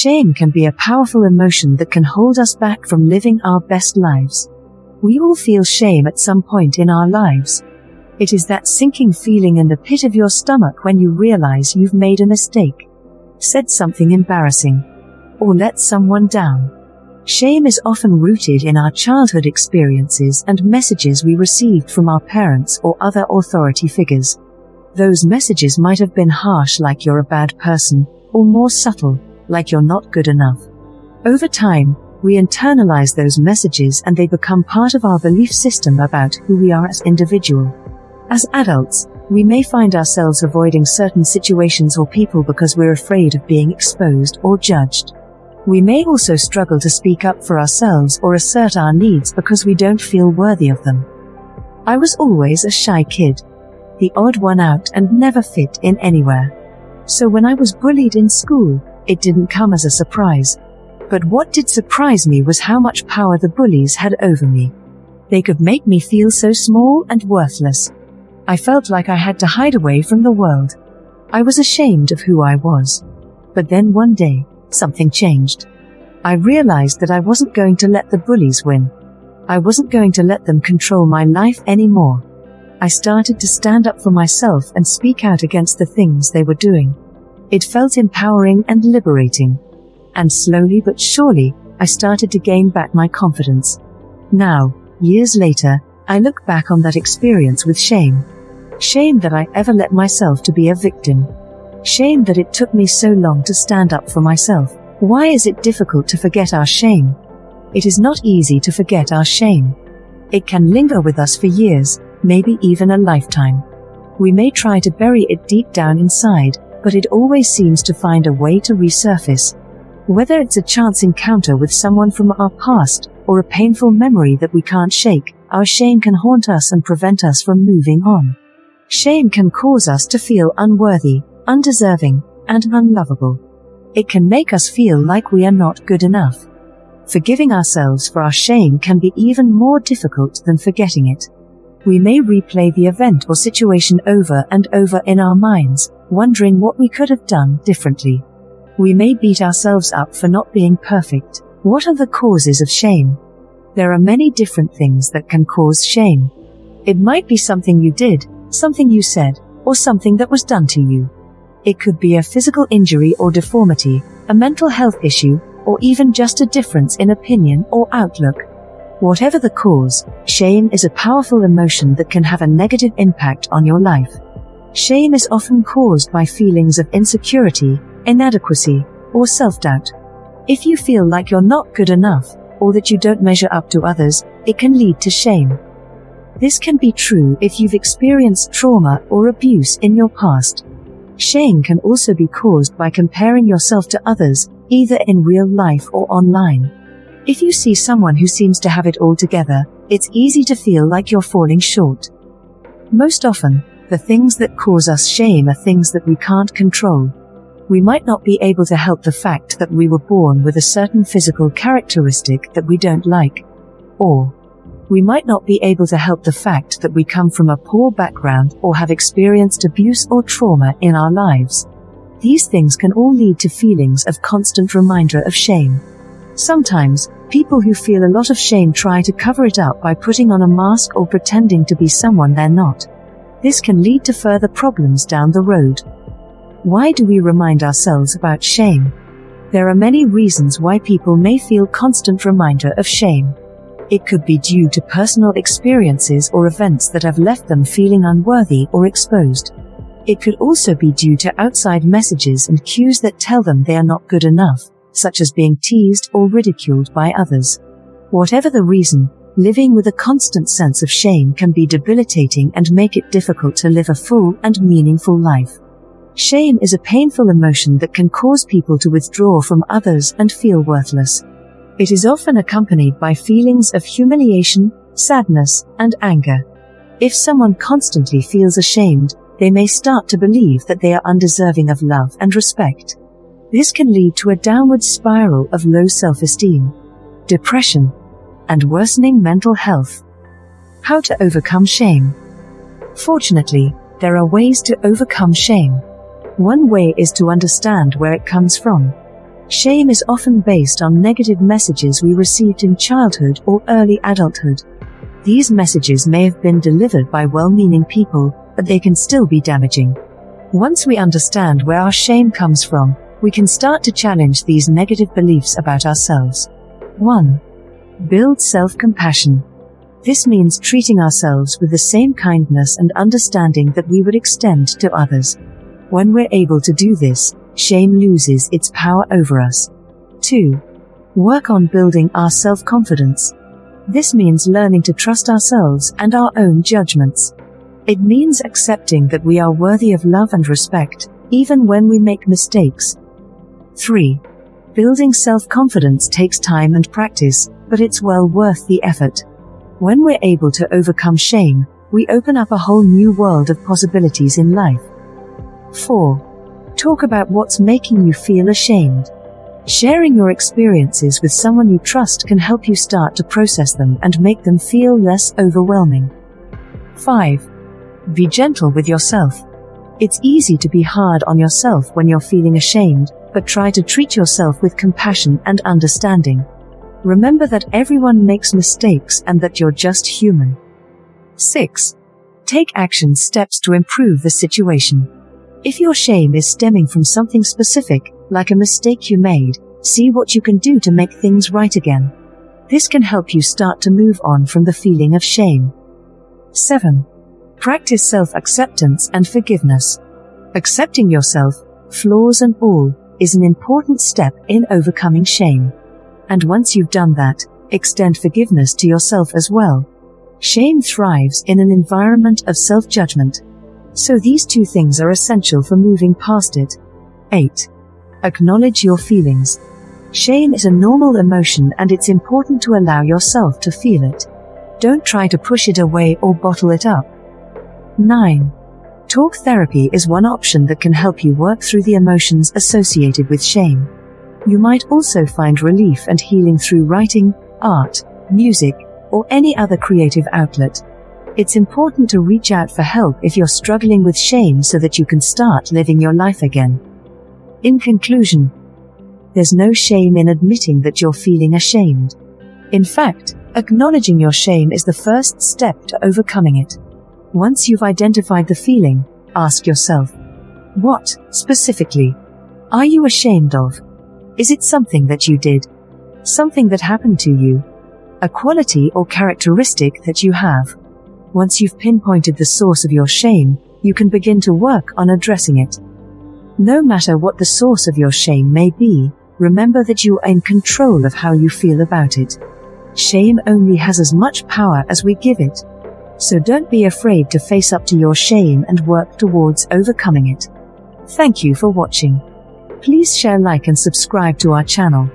Shame can be a powerful emotion that can hold us back from living our best lives. We all feel shame at some point in our lives. It is that sinking feeling in the pit of your stomach when you realize you've made a mistake, said something embarrassing, or let someone down. Shame is often rooted in our childhood experiences and messages we received from our parents or other authority figures. Those messages might have been harsh, like you're a bad person, or more subtle, like you're not good enough. Over time, we internalize those messages and they become part of our belief system about who we are as individuals. As adults, we may find ourselves avoiding certain situations or people because we're afraid of being exposed or judged. We may also struggle to speak up for ourselves or assert our needs because we don't feel worthy of them. I was always a shy kid, the odd one out and never fit in anywhere. So when I was bullied in school, it didn't come as a surprise. But what did surprise me was how much power the bullies had over me. They could make me feel so small and worthless. I felt like I had to hide away from the world. I was ashamed of who I was. But then one day, something changed. I realized that I wasn't going to let the bullies win. I wasn't going to let them control my life anymore. I started to stand up for myself and speak out against the things they were doing. It felt empowering and liberating. And slowly but surely, I started to gain back my confidence. Now, years later, I look back on that experience with shame. Shame that I ever let myself to be a victim. Shame that it took me so long to stand up for myself. Why is it difficult to forget our shame? It is not easy to forget our shame. It can linger with us for years, maybe even a lifetime. We may try to bury it deep down inside, but it always seems to find a way to resurface. Whether it's a chance encounter with someone from our past, or a painful memory that we can't shake, our shame can haunt us and prevent us from moving on. Shame can cause us to feel unworthy, undeserving, and unlovable. It can make us feel like we are not good enough. Forgiving ourselves for our shame can be even more difficult than forgetting it. We may replay the event or situation over and over in our minds, wondering what we could have done differently. We may beat ourselves up for not being perfect. What are the causes of shame? There are many different things that can cause shame. It might be something you did, something you said, or something that was done to you. It could be a physical injury or deformity, a mental health issue, or even just a difference in opinion or outlook. Whatever the cause, shame is a powerful emotion that can have a negative impact on your life. Shame is often caused by feelings of insecurity, inadequacy, or self-doubt. If you feel like you're not good enough, or that you don't measure up to others, it can lead to shame. This can be true if you've experienced trauma or abuse in your past. Shame can also be caused by comparing yourself to others, either in real life or online. If you see someone who seems to have it all together, it's easy to feel like you're falling short. Most often, the things that cause us shame are things that we can't control. We might not be able to help the fact that we were born with a certain physical characteristic that we don't like. Or, we might not be able to help the fact that we come from a poor background or have experienced abuse or trauma in our lives. These things can all lead to feelings of constant reminder of shame. Sometimes, people who feel a lot of shame try to cover it up by putting on a mask or pretending to be someone they're not. This can lead to further problems down the road. Why do we remind ourselves about shame? There are many reasons why people may feel constant reminder of shame. It could be due to personal experiences or events that have left them feeling unworthy or exposed. It could also be due to outside messages and cues that tell them they are not good enough, such as being teased or ridiculed by others. Whatever the reason, living with a constant sense of shame can be debilitating and make it difficult to live a full and meaningful life. Shame is a painful emotion that can cause people to withdraw from others and feel worthless. It is often accompanied by feelings of humiliation, sadness, and anger. If someone constantly feels ashamed, they may start to believe that they are undeserving of love and respect. This can lead to a downward spiral of low self-esteem, depression, and worsening mental health. How to overcome shame? Fortunately, there are ways to overcome shame. One way is to understand where it comes from. Shame is often based on negative messages we received in childhood or early adulthood. These messages may have been delivered by well-meaning people, but they can still be damaging. Once we understand where our shame comes from, we can start to challenge these negative beliefs about ourselves. 1. Build self-compassion. This means treating ourselves with the same kindness and understanding that we would extend to others. When we're able to do this, shame loses its power over us. 2. Work on building our self-confidence. This means learning to trust ourselves and our own judgments. It means accepting that we are worthy of love and respect, even when we make mistakes. 3. Building self-confidence takes time and practice, but it's well worth the effort. When we're able to overcome shame, we open up a whole new world of possibilities in life. 4. Talk about what's making you feel ashamed. Sharing your experiences with someone you trust can help you start to process them and make them feel less overwhelming. 5. Be gentle with yourself. It's easy to be hard on yourself when you're feeling ashamed, but try to treat yourself with compassion and understanding. Remember that everyone makes mistakes and that you're just human. 6. Take action steps to improve the situation. If your shame is stemming from something specific, like a mistake you made, see what you can do to make things right again. This can help you start to move on from the feeling of shame. 7. Practice self-acceptance and forgiveness. Accepting yourself, flaws and all, is an important step in overcoming shame. And once you've done that, extend forgiveness to yourself as well. Shame thrives in an environment of self-judgment. So these two things are essential for moving past it. 8. Acknowledge your feelings. Shame is a normal emotion and it's important to allow yourself to feel it. Don't try to push it away or bottle it up. 9. Talk therapy is one option that can help you work through the emotions associated with shame. You might also find relief and healing through writing, art, music, or any other creative outlet. It's important to reach out for help if you're struggling with shame so that you can start living your life again. In conclusion, there's no shame in admitting that you're feeling ashamed. In fact, acknowledging your shame is the first step to overcoming it. Once you've identified the feeling, ask yourself, what, specifically, are you ashamed of? Is it something that you did? Something that happened to you? A quality or characteristic that you have? Once you've pinpointed the source of your shame, you can begin to work on addressing it. No matter what the source of your shame may be, remember that you are in control of how you feel about it. Shame only has as much power as we give it. So don't be afraid to face up to your shame and work towards overcoming it. Thank you for watching. Please share, like and subscribe to our channel.